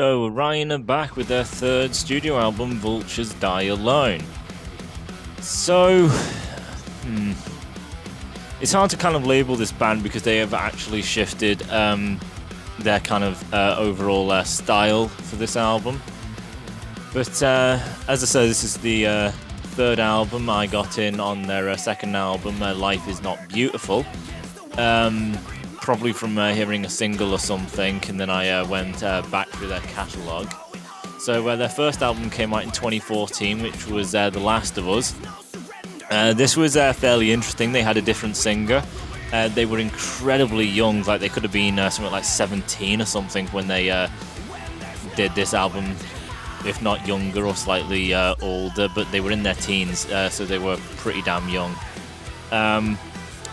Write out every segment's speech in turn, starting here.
So, Orion are back with their third studio album, Vultures Die Alone. So, it's hard to kind of label this band because they have actually shifted their kind of overall style for this album. But as I said, this is the third album. I got in on their second album, Life Is Not Beautiful. Probably from hearing a single or something, and then I went back through their catalogue. So their first album came out in 2014, which was The Last of Us. This was fairly interesting. They had a different singer. They were incredibly young, like they could have been something like 17 or something when they did this album, if not younger or slightly older, but they were in their teens, so they were pretty damn young.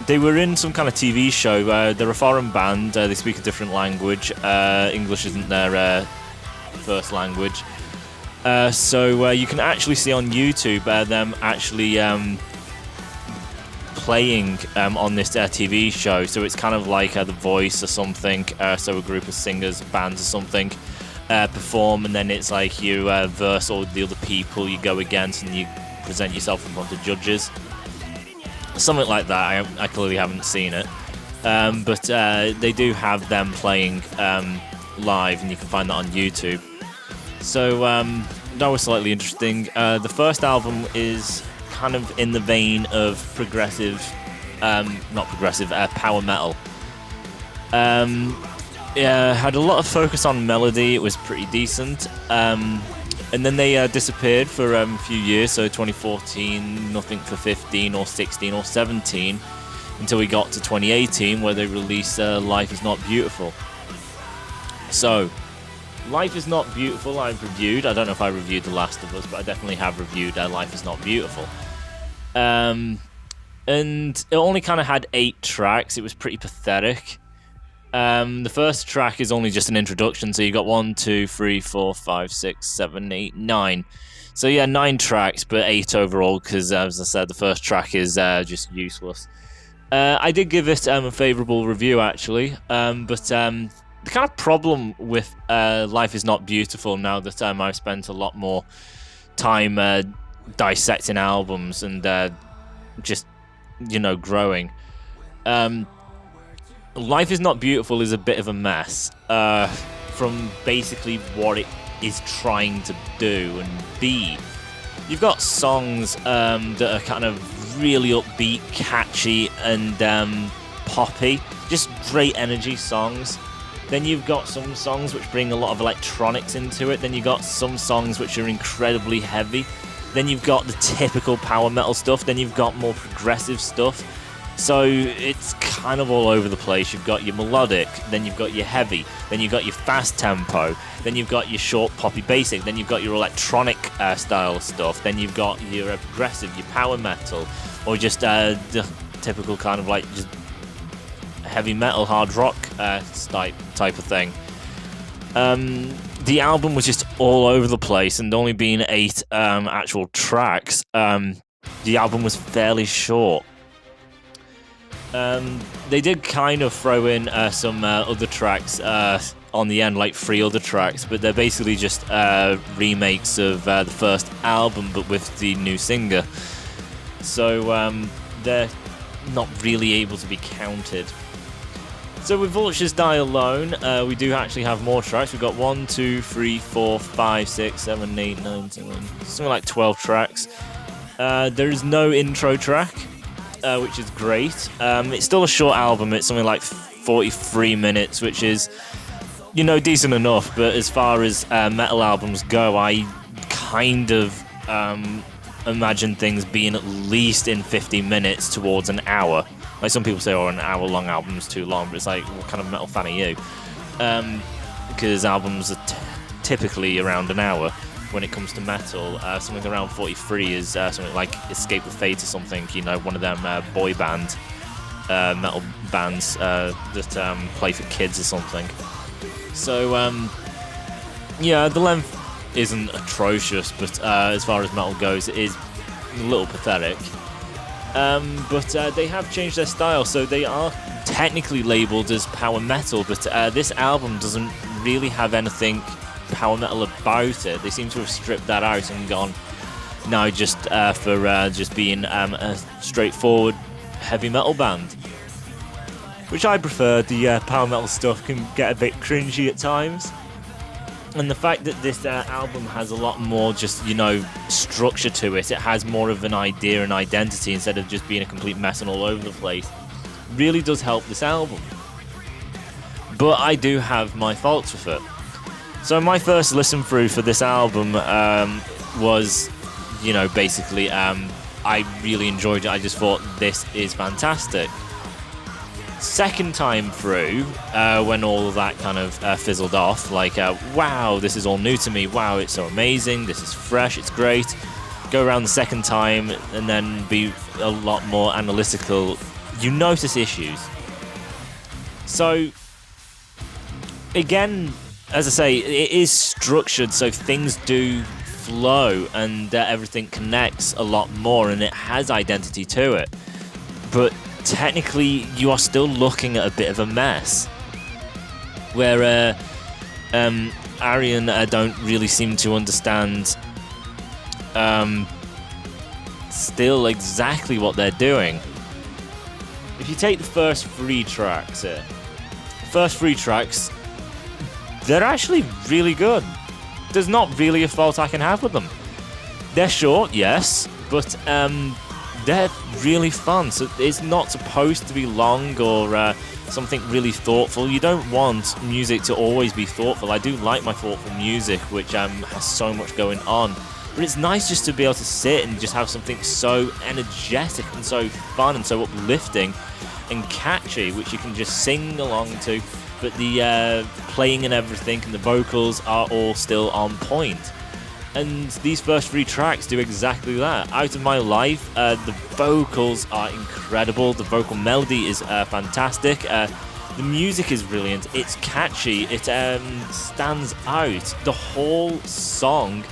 They were in some kind of TV show. They're a foreign band. They speak a different language. English isn't their first language. So you can actually see on YouTube them actually playing on this TV show. So it's kind of like The Voice or something. So a group of singers, bands or something perform, and then it's like you verse all the other people you go against, and you present yourself in front of judges. Something like that. I clearly haven't seen it, but they do have them playing live, and you can find that on YouTube. So that was slightly interesting. The first album is kind of in the vein of progressive, power metal. Yeah, had a lot of focus on melody. It was pretty decent. And then they disappeared for a few years, so 2014, nothing for 15 or 16 or 17, until we got to 2018, where they released Life Is Not Beautiful. So, Life Is Not Beautiful I've reviewed. I don't know if I reviewed The Last of Us, but I definitely have reviewed Life Is Not Beautiful. And it only kind of had 8 tracks. It was pretty pathetic. The first track is only just an introduction, so you got 1, 2, 3, 4, 5, 6, 7, 8, 9. So yeah, 9 tracks, but 8 overall, because as I said, the first track is just useless. I did give it a favourable review, actually, but the kind of problem with Life Is Not Beautiful, now that I've spent a lot more time dissecting albums and just, growing. Life Is Not Beautiful is a bit of a mess from basically what it is trying to do and be. You've got songs that are kind of really upbeat, catchy, and poppy, just great energy songs. Then you've got some songs which bring a lot of electronics into it. Then you've got some songs which are incredibly heavy. Then you've got the typical power metal stuff. Then you've got more progressive stuff. So it's kind of all over the place. You've got your melodic, then you've got your heavy, then you've got your fast tempo, then you've got your short poppy basic, then you've got your electronic style stuff, then you've got your progressive, your power metal, or just the typical kind of like just heavy metal, hard rock type of thing. The album was just all over the place, and only being 8 actual tracks, the album was fairly short. They did kind of throw in some other tracks on the end, like 3 other tracks, but they're basically just remakes of the first album, but with the new singer. So they're not really able to be counted. So with Vultures Die Alone, we do actually have more tracks. We've got 1, 2, 3, 4, 5, 6, 7, 8, 9, 10, something like 12 tracks. There is no intro track, which is great. It's still a short album. It's something like 43 minutes, which is, decent enough. But as far as metal albums go, I kind of imagine things being at least in 50 minutes towards an hour. Like some people say, an hour-long album is too long, but it's like, what kind of metal fan are you? Because albums are typically around an hour. When it comes to metal, something around 43 is something like Escape the Fate or something, one of them boy band metal bands that play for kids or something. So, yeah, the length isn't atrocious, but as far as metal goes, it is a little pathetic. But they have changed their style, so they are technically labelled as power metal, but this album doesn't really have anything power metal about it. They seem to have stripped that out and gone, no, just for just being a straightforward heavy metal band, which I prefer. The power metal stuff can get a bit cringy at times, and the fact that this album has a lot more just, you know, structure to it, it has more of an idea and identity instead of just being a complete mess and all over the place, really does help this album. But I do have my faults with it. So my first listen through for this album was, you know, basically I really enjoyed it. I just thought this is fantastic. Second time through, when all of that kind of fizzled off, like, wow, this is all new to me. Wow, it's so amazing. This is fresh. It's great. Go around the second time and then be a lot more analytical. You notice issues. So, again, as I say, it is structured so things do flow and everything connects a lot more and it has identity to it. But technically, you are still looking at a bit of a mess, where Arion don't really seem to understand still exactly what they're doing. If you take the first 3 tracks here, they're actually really good. There's not really a fault I can have with them. They're short, yes, but they're really fun. So it's not supposed to be long or something really thoughtful. You don't want music to always be thoughtful. I do like my thoughtful music, which has so much going on. But it's nice just to be able to sit and just have something so energetic and so fun and so uplifting and catchy, which you can just sing along to. But the playing and everything and the vocals are all still on point. And these first 3 tracks do exactly that. Out of My Life, the vocals are incredible. The vocal melody is fantastic. The music is brilliant. It's catchy. It stands out. The whole song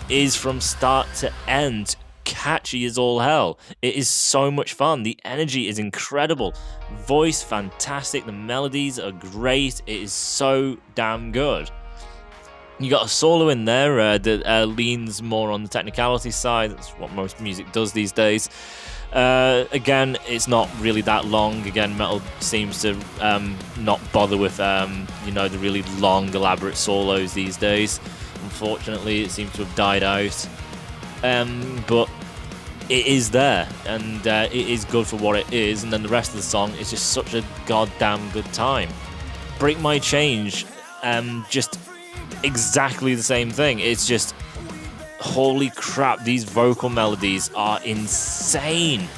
is from start to end catchy as all hell. It is so much fun. The energy is incredible. Voice fantastic. The melodies are great. It is so damn good. You got a solo in there that leans more on the technicality side. That's what most music does these days. Again, it's not really that long. Again, metal seems to not bother with you know, the really long, elaborate solos these days. Unfortunately, it seems to have died out. But it is there, and it is good for what it is. And then the rest of the song is just such a goddamn good time. Break My Change, just exactly the same thing. It's just, holy crap, these vocal melodies are insane.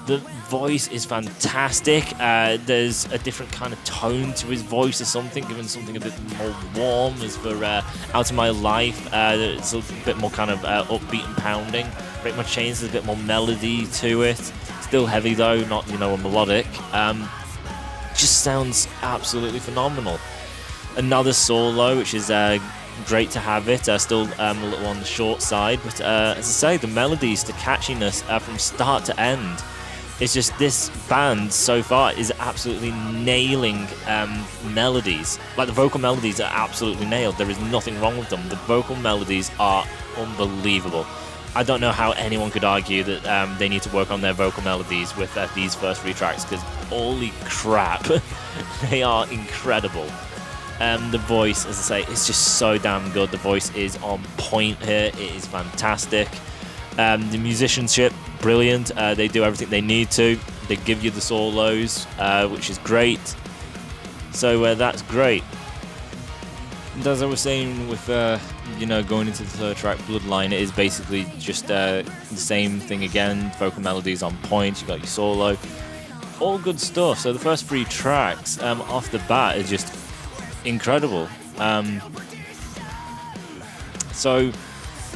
The voice is fantastic. There's a different kind of tone to his voice or something, giving something a bit more warm. As for Out of My Life, it's a bit more kind of upbeat and pounding. Break My Chains, there's a bit more melody to it. Still heavy though, not, you know, a melodic. Just sounds absolutely phenomenal. Another solo, which is great to have it. Still a little on the short side, but as I say, the melodies, the catchiness from start to end. It's just, this band so far is absolutely nailing melodies. Like, the vocal melodies are absolutely nailed. There is nothing wrong with them. The vocal melodies are unbelievable. I don't know how anyone could argue that they need to work on their vocal melodies with these first 3 tracks, because holy crap, they are incredible. The voice, as I say, is just so damn good. The voice is on point here. It is fantastic. The musicianship, brilliant. They do everything they need to. They give you the solos, which is great. So that's great. And as I was saying with, you know, going into the 3rd track, Bloodline, it is basically just the same thing again. Vocal melodies on point. You got your solo. All good stuff. So the first 3 tracks off the bat is just incredible. So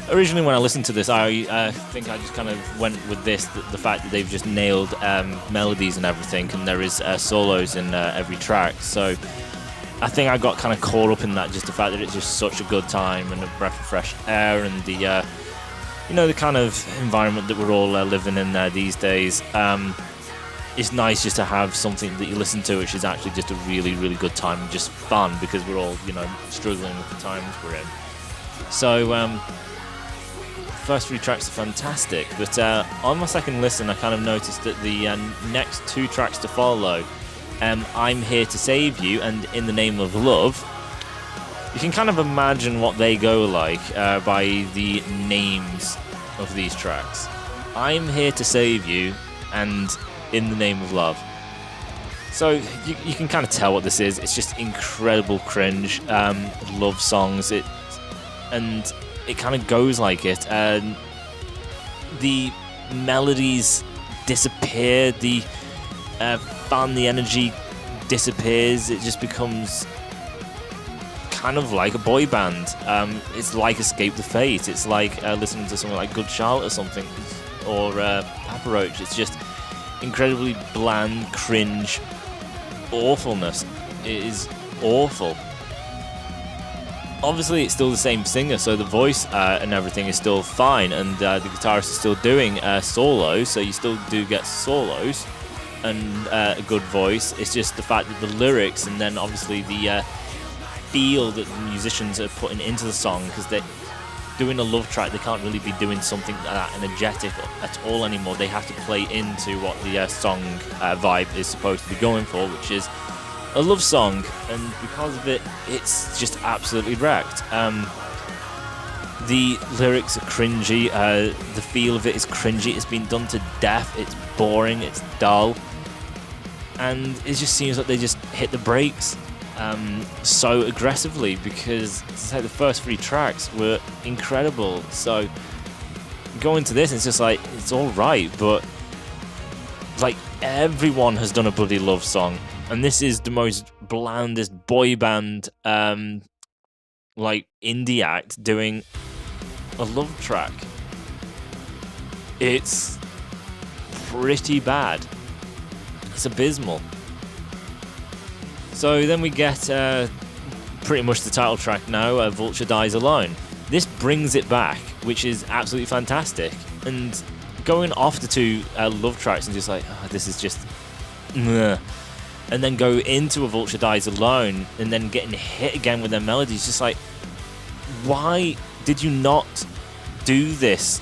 originally when I listened to this, I think I just kind of went with this, the fact that they've just nailed melodies and everything, and there is solos in every track. So I think I got kind of caught up in that, just the fact that it's just such a good time and a breath of fresh air, and the you know, the kind of environment that we're all living in these days. it's nice just to have something that you listen to which is actually just a really, really good time and just fun, because we're all, struggling with the times we're in. So, first 3 tracks are fantastic, but on my second listen, I kind of noticed that the next 2 tracks to follow, I'm Here to Save You and In the Name of Love, you can kind of imagine what they go like by the names of these tracks. I'm Here to Save You and In the Name of Love. So you can kind of tell what this is. It's just incredible cringe love songs. And it kind of goes like it. The melodies disappear. The fun, the energy disappears. It just becomes kind of like a boy band. It's like Escape the Fate. It's like listening to something like Good Charlotte or something, or Papa Roach. It's just incredibly bland, cringe awfulness. It is awful. Obviously, it's still the same singer, so the voice and everything is still fine, and the guitarist is still doing solos, so you still do get solos and a good voice. It's just the fact that the lyrics, and then obviously the feel that the musicians are putting into the song, because they're doing a love track, they can't really be doing something that energetic at all anymore. They have to play into what the song vibe is supposed to be going for, which is a love song, and because of it, it's just absolutely wrecked. The lyrics are cringy, the feel of it is cringy, it's been done to death, it's boring, it's dull, and it just seems like they just hit the brakes so aggressively, because it's like the first 3 tracks were incredible. So going to this, it's just like, it's alright, but like everyone has done a bloody love song, and this is the most blandest boy band like indie act doing a love track. It's pretty bad. It's abysmal. So then we get pretty much the title track now, Vulture Dies Alone. This brings it back, which is absolutely fantastic. And going off the 2 love tracks and just like, oh, this is just... Meh. And then go into a Vulture Dies Alone and then getting hit again with their melodies, just like, why did you not do this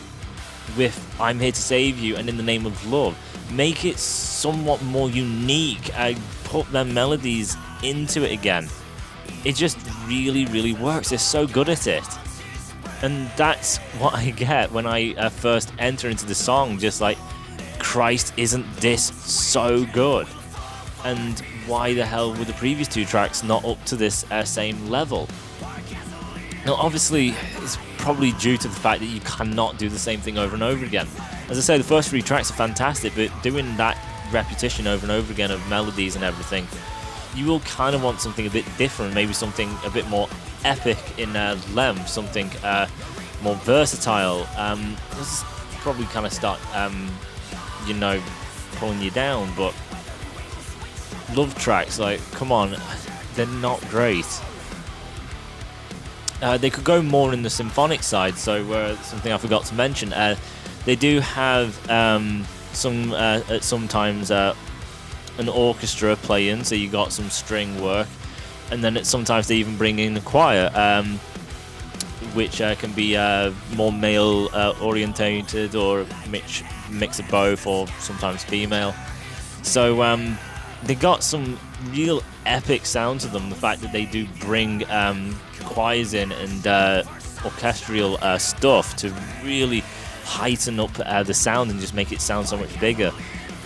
with I'm Here to Save You and In the Name of Love? Make it somewhat more unique. Put their melodies into it again. It just really, really works. They're so good at it. And that's what I get when I first enter into the song. Just like, Christ, isn't this so good? And why the hell were the previous 2 tracks not up to this same level? Now, obviously, it's probably due to the fact that you cannot do the same thing over and over again. As I say, the first 3 tracks are fantastic, but doing that repetition over and over again of melodies and everything, you will kind of want something a bit different, maybe something a bit more epic in length, something more versatile. This is probably kind of start, pulling you down, but love tracks, like, come on, they're not great. They could go more in the symphonic side, so something I forgot to mention, they do have sometimes an orchestra playing, so you got some string work, and then sometimes they even bring in a choir, which can be more male orientated, or a mix of both, or sometimes female. So they got some real epic sound to them. The fact that they do bring choirs in and orchestral stuff to really heighten up the sound and just make it sound so much bigger.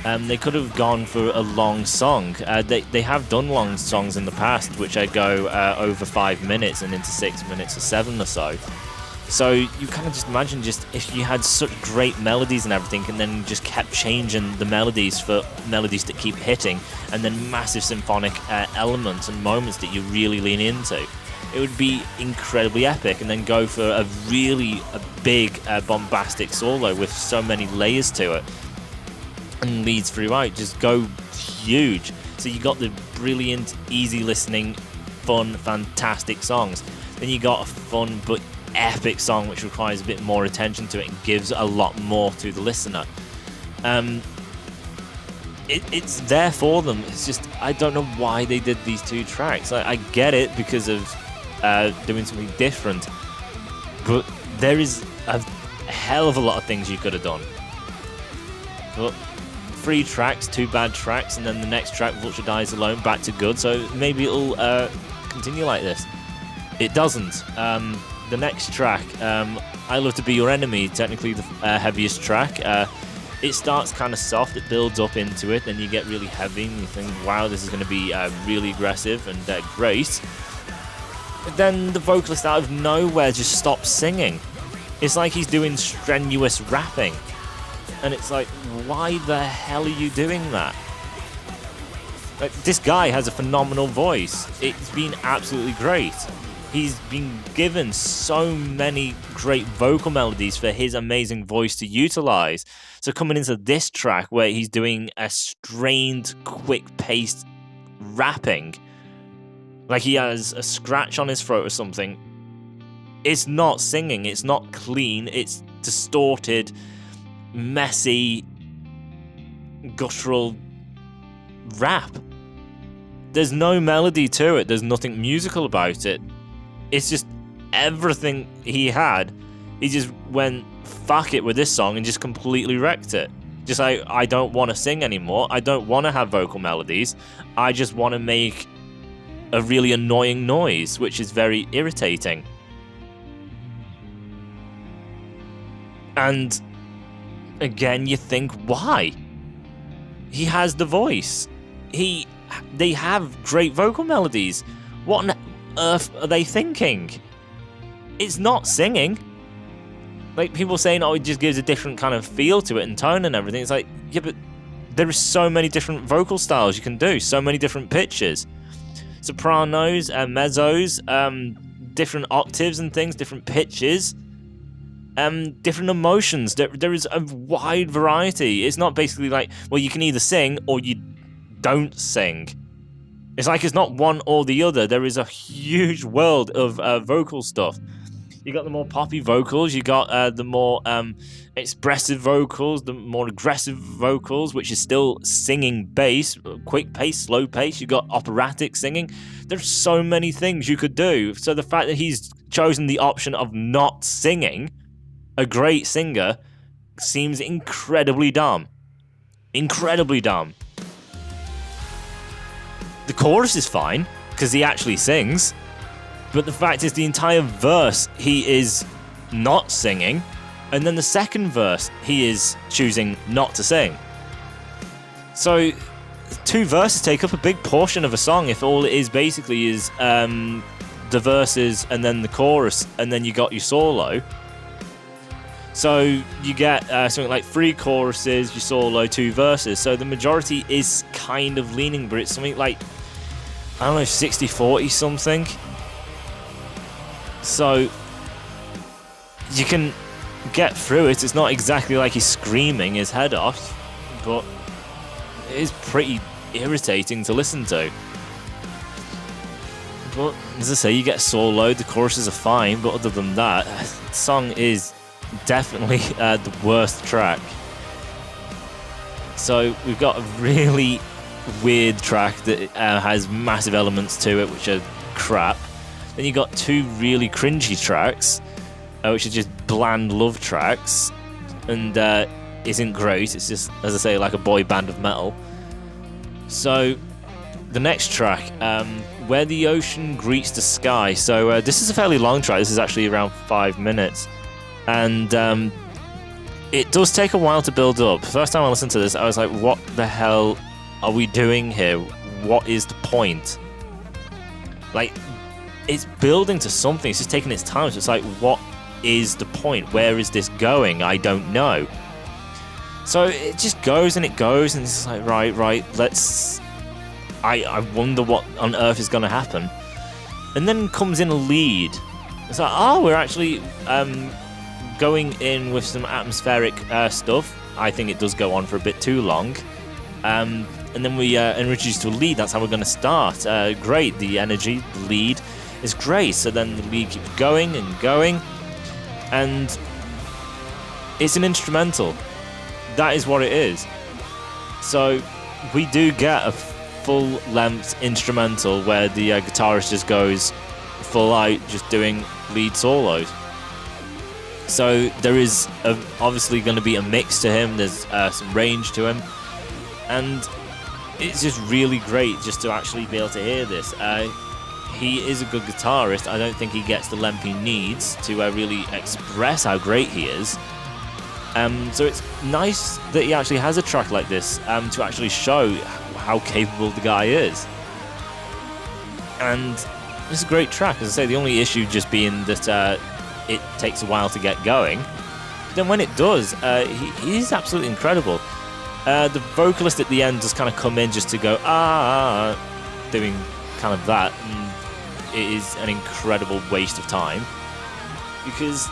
They could have gone for a long song. They have done long songs in the past, which go over 5 minutes and into 6 minutes or 7 or so. So you kind of just imagine just if you had such great melodies and everything, and then just kept changing the melodies for melodies that keep hitting, and then massive symphonic elements and moments that you really lean into. It would be incredibly epic, and then go for a big bombastic solo with so many layers to it and leads throughout. Just go huge. So you got the brilliant, easy listening, fun, fantastic songs. Then you got a fun but epic song which requires a bit more attention to it and gives a lot more to the listener. it's there for them. It's just, I don't know why they did these 2 tracks. I get it because of doing something different, but there is a hell of a lot of things you could have done. But 3 tracks, 2 bad tracks, and then the next track, Vulture Dies Alone, back to good. So maybe it'll continue like this. It doesn't. The next track, I Love to Be Your Enemy, technically the heaviest track. It starts kind of soft, it builds up into it, then you get really heavy, and you think, wow, this is going to be really aggressive and great. But then the vocalist out of nowhere just stops singing. It's like he's doing strenuous rapping. And it's like, why the hell are you doing that? Like, this guy has a phenomenal voice. It's been absolutely great. He's been given so many great vocal melodies for his amazing voice to utilize. So coming into this track where he's doing a strained, quick-paced rapping, like he has a scratch on his throat or something, it's not singing, it's not clean, it's distorted, messy, guttural rap. There's no melody to it, there's nothing musical about it. It's just everything he had, he just went fuck it with this song and just completely wrecked it. Just like, I don't want to sing anymore, I don't want to have vocal melodies, I just want to make a really annoying noise, which is very irritating. And again, you think, why? He has the voice. They have great vocal melodies. What on earth are they thinking? It's not singing. Like, people saying, oh, it just gives a different kind of feel to it and tone and everything. It's like, yeah, but there are so many different vocal styles you can do, so many different pitches. Sopranos, mezzos, different octaves and things, different pitches. Different emotions. There is a wide variety. It's not basically like, well, you can either sing or you don't sing. It's like it's not one or the other. There is a huge world of vocal stuff. You got the more poppy vocals, you got the more expressive vocals, the more aggressive vocals, which is still singing bass, quick pace, slow pace. You got operatic singing. There's so many things you could do. So the fact that he's chosen the option of not singing a great singer seems incredibly dumb. Incredibly dumb. The chorus is fine, because he actually sings, but the fact is the entire verse he is not singing, and then the second verse he is choosing not to sing. So 2 verses take up a big portion of a song if all it is basically is the verses and then the chorus, and then you got your solo. So you get something like 3 choruses, your solo, 2 verses. So the majority is kind of leaning, but it's something like, I don't know, 60-40 something. So you can get through it. It's not exactly like he's screaming his head off, but it is pretty irritating to listen to. But as I say, you get solo, the choruses are fine, but other than that, the song is definitely the worst track. So we've got a really weird track that has massive elements to it, which are crap. Then you got 2 really cringy tracks, which are just bland love tracks, and isn't great. It's just, as I say, like a boy band of metal. So the next track, Where the Ocean Greets the Sky. So this is a fairly long track. This is actually around 5 minutes. And it does take a while to build up. First time I listened to this, I was like, what the hell are we doing here? What is the point? Like, it's building to something. It's just taking its time. So it's like, what is the point? Where is this going? I don't know. So it just goes and it goes, and it's like, right, let's... I wonder what on earth is going to happen. And then comes in a lead. It's like, oh, we're actually going in with some atmospheric stuff. I think it does go on for a bit too long. And then we introduce to a lead. That's how we're going to start. Great, the energy, the lead is great. So then the lead keeps going and going. And it's an instrumental. That is what it is. So we do get a full-length instrumental where the guitarist just goes full out, just doing lead solos. So there is obviously going to be a mix to him. There's some range to him, and it's just really great just to actually be able to hear this. He is a good guitarist. I don't think he gets the length he needs to really express how great he is. So it's nice that he actually has a track like this to actually show how capable the guy is. And it's a great track. As I say, the only issue just being that it takes a while to get going. But then when it does, he is absolutely incredible. The vocalist at the end does kind of come in just to go, doing kind of that. And it is an incredible waste of time because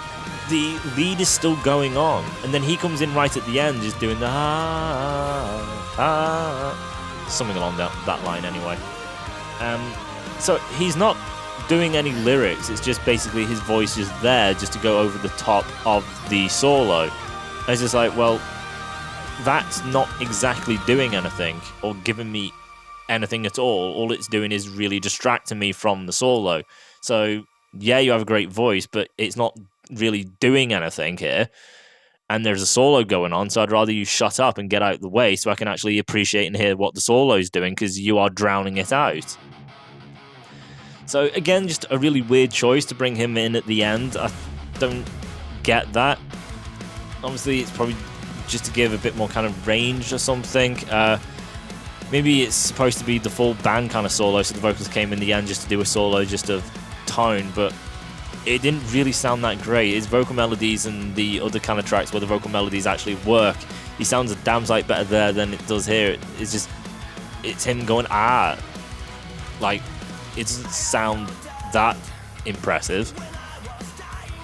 the lead is still going on, and then he comes in right at the end just doing the something along that line anyway. So he's not doing any lyrics, it's just basically his voice is there just to go over the top of the solo. And it's just like, well, that's not exactly doing anything or giving me anything at all. All it's doing is really distracting me from the solo. So yeah, you have a great voice, but it's not really doing anything here. And there's a solo going on, so I'd rather you shut up and get out of the way so I can actually appreciate and hear what the solo's doing, because you are drowning it out. So again, just a really weird choice to bring him in at the end. I don't get that. Obviously, it's probably just to give a bit more kind of range or something. Maybe it's supposed to be the full band kind of solo, so the vocals came in the end just to do a solo just of tone, but it didn't really sound that great. His vocal melodies and the other kind of tracks where the vocal melodies actually work, he sounds a damn sight better there than it does here. It's him going, like, it doesn't sound that impressive.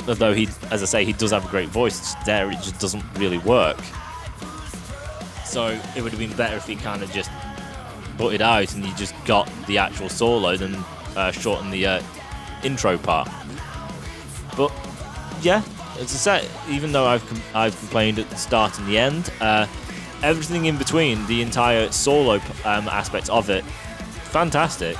Although he, as I say, he does have a great voice, it's just there, it just doesn't really work. So it would have been better if he kind of just put it out and you just got the actual solo than shorten the intro part. But yeah, as I said, even though I've complained at the start and the end, everything in between, the entire solo aspect of it, fantastic.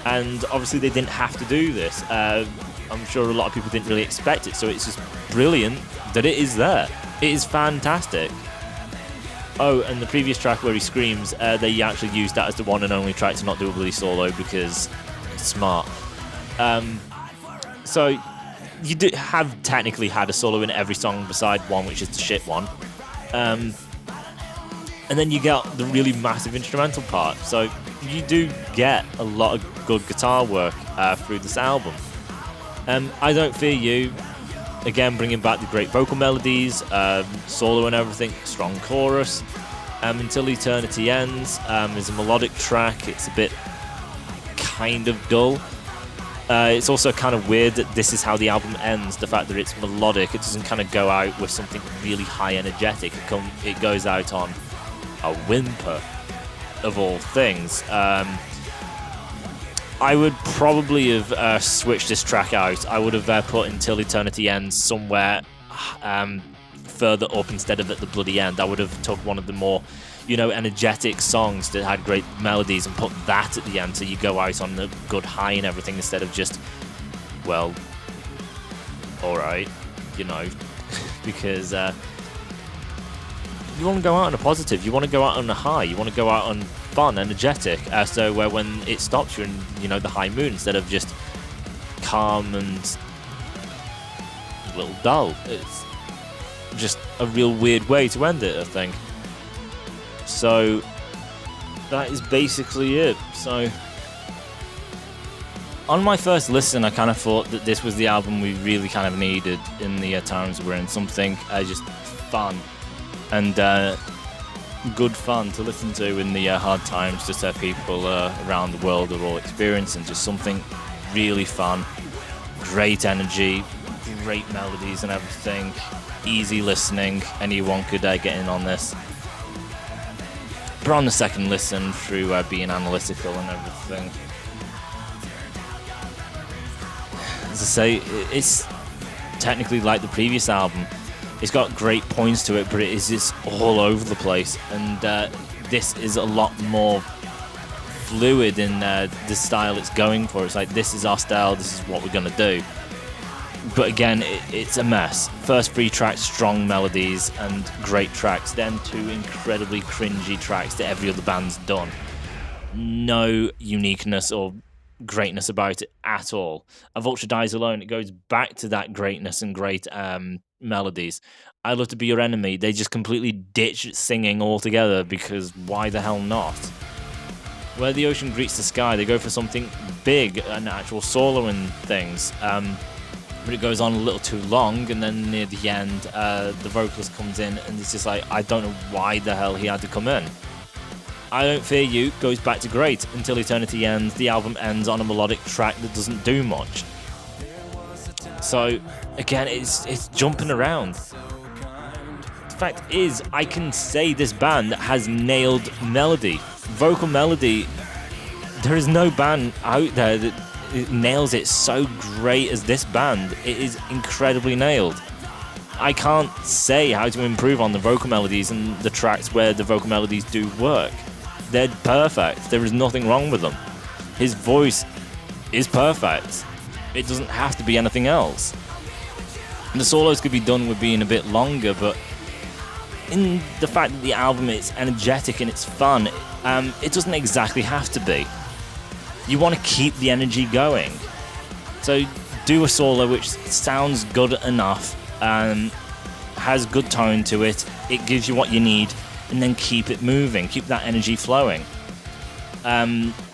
And obviously they didn't have to do this. I'm sure a lot of people didn't really expect it, so it's just brilliant that it is there. It is fantastic. Oh, and the previous track where he screams, they actually used that as the one and only track to not do a bloody solo because it's smart. So you have technically had a solo in every song beside one, which is the shit one. And then you get the really massive instrumental part. So you do get a lot of good guitar work through this album. I Don't Fear You, again, bringing back the great vocal melodies, solo and everything, strong chorus. Until Eternity Ends is a melodic track. It's a bit kind of dull. It's also kind of weird that this is how the album ends, the fact that it's melodic. It doesn't kind of go out with something really high energetic. It goes out on a whimper, of all things. I would probably have switched this track out. I would have put Until Eternity Ends somewhere further up instead of at the bloody end. I would have took one of the more, energetic songs that had great melodies and put that at the end so you go out on the good high and everything instead of just, well, alright, because you want to go out on a positive, you want to go out on a high, you want to go out on fun, energetic, so where when it stops you're in, the high mood instead of just calm and a little dull. It's just a real weird way to end it, I think. So that is basically it. So on my first listen, I kind of thought that this was the album we really kind of needed in the times we're in. Something just fun and good fun to listen to in the hard times, just that people around the world are all experiencing. Just something really fun, great energy, great melodies and everything, easy listening, anyone could get in on this. But on the second listen, through being analytical and everything, as I say, it's technically like the previous album. It's got great points to it, but it is just all over the place. And this is a lot more fluid in the style it's going for. It's like, this is our style, this is what we're gonna do. But again, it's a mess. First 3 tracks, strong melodies and great tracks, then 2 incredibly cringy tracks that every other band's done. No uniqueness or greatness about it at all. A Vulture Dies Alone, it goes back to that greatness and great melodies. I Love to Be Your Enemy, they just completely ditch singing altogether, because why the hell not? Where the Ocean Greets the Sky, they go for something big, an actual solo and things. But it goes on a little too long, and then near the end, the vocalist comes in, and it's just like, I don't know why the hell he had to come in. I Don't Fear You goes back to great until eternity ends. The album ends on a melodic track that doesn't do much. So again, it's jumping around. The fact is, I can say this band has nailed melody, vocal melody. There is no band out there that nails it so great as this band. It is incredibly nailed. I can't say how to improve on the vocal melodies and the tracks where the vocal melodies do work. They're perfect. There is nothing wrong with them. His voice is perfect. It doesn't have to be anything else. And the solos could be done with being a bit longer, but in the fact that the album is energetic and it's fun, it doesn't exactly have to be. You want to keep the energy going. So do a solo which sounds good enough, has good tone to it, it gives you what you need, and then keep it moving, keep that energy flowing.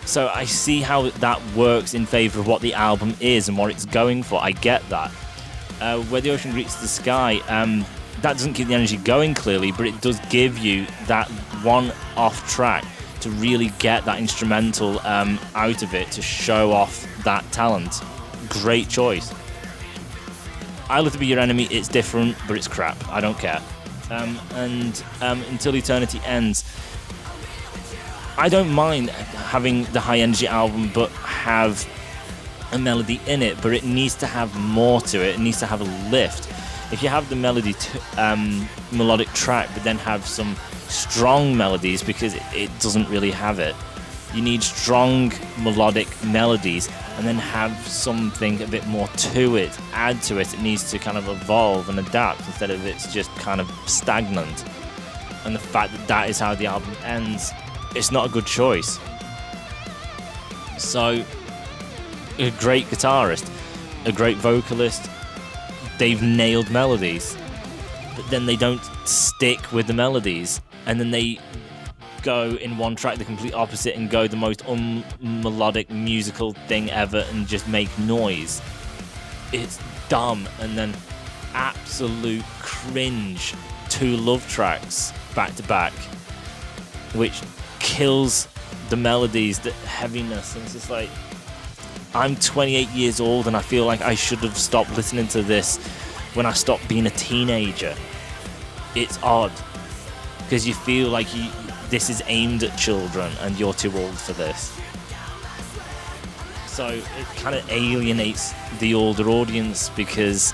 So I see how that works in favour of what the album is and what it's going for. I get that. Where the Ocean Greets the Sky, that doesn't keep the energy going clearly, but it does give you that one-off track to really get that instrumental out of it, to show off that talent. Great choice. I Love to Be Your Enemy, it's different, but it's crap. I don't care. And Until Eternity Ends, I don't mind having the high energy album but have a melody in it, but it needs to have more to it. It needs to have a lift. If you have the melodic track but then have some strong melodies, because it doesn't really have it. You need strong melodic melodies and then have something a bit more to it, add to it. It needs to kind of evolve and adapt instead of it's just kind of stagnant. And the fact that that is how the album ends, it's not a good choice. So, a great guitarist, a great vocalist, they've nailed melodies, but then they don't stick with the melodies. And then they go in one track the complete opposite and go the most unmelodic musical thing ever and just make noise. It's dumb. And then absolute cringe 2 love tracks back to back, which kills the melodies, the heaviness. And it's just like, I'm 28 years old and I feel like I should have stopped listening to this when I stopped being a teenager. It's odd, because you feel like this is aimed at children and you're too old for this. So it kind of alienates the older audience because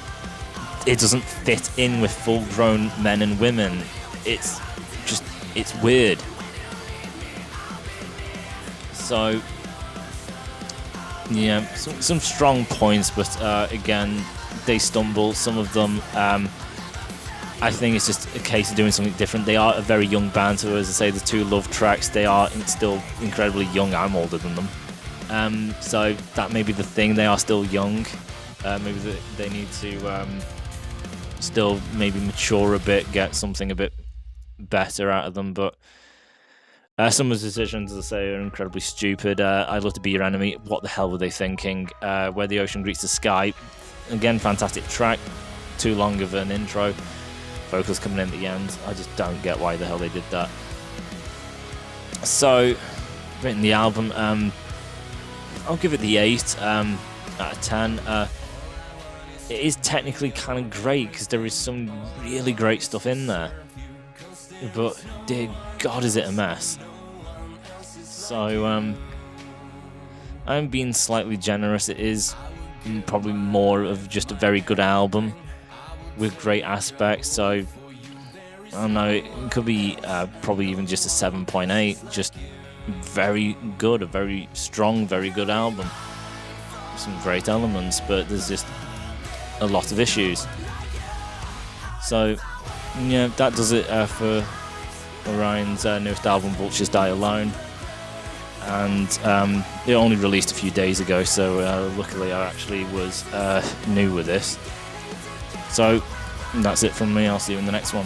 it doesn't fit in with full-grown men and women. It's weird. So yeah, some strong points, but again, they stumble. Some of them, I think it's just a case of doing something different. They are a very young band, so as I say, the 2 love tracks, they are still incredibly young. I'm older than them. So that may be the thing. They are still young. Maybe they need to still maybe mature a bit, get something a bit better out of them. But some of the decisions, as I say, are incredibly stupid. I'd Love to Be Your Enemy. What the hell were they thinking? Where the Ocean Greets the Sky. Again, fantastic track. Too long of an intro. Vocals coming in at the end. I just don't get why the hell they did that. So, rating the album, I'll give it the 8 out of 10. It is technically kind of great because there is some really great stuff in there. But, dear God, is it a mess. So, I'm being slightly generous. It is probably more of just a very good album with great aspects. So, I don't know, it could be probably even just a 7.8. Just very good, a very strong, very good album. Some great elements, but there's just a lot of issues. So, yeah, that does it for Orion's newest album, Vultures Die Alone. And it only released a few days ago, so luckily I actually was new with this. So, that's it from me. I'll see you in the next one.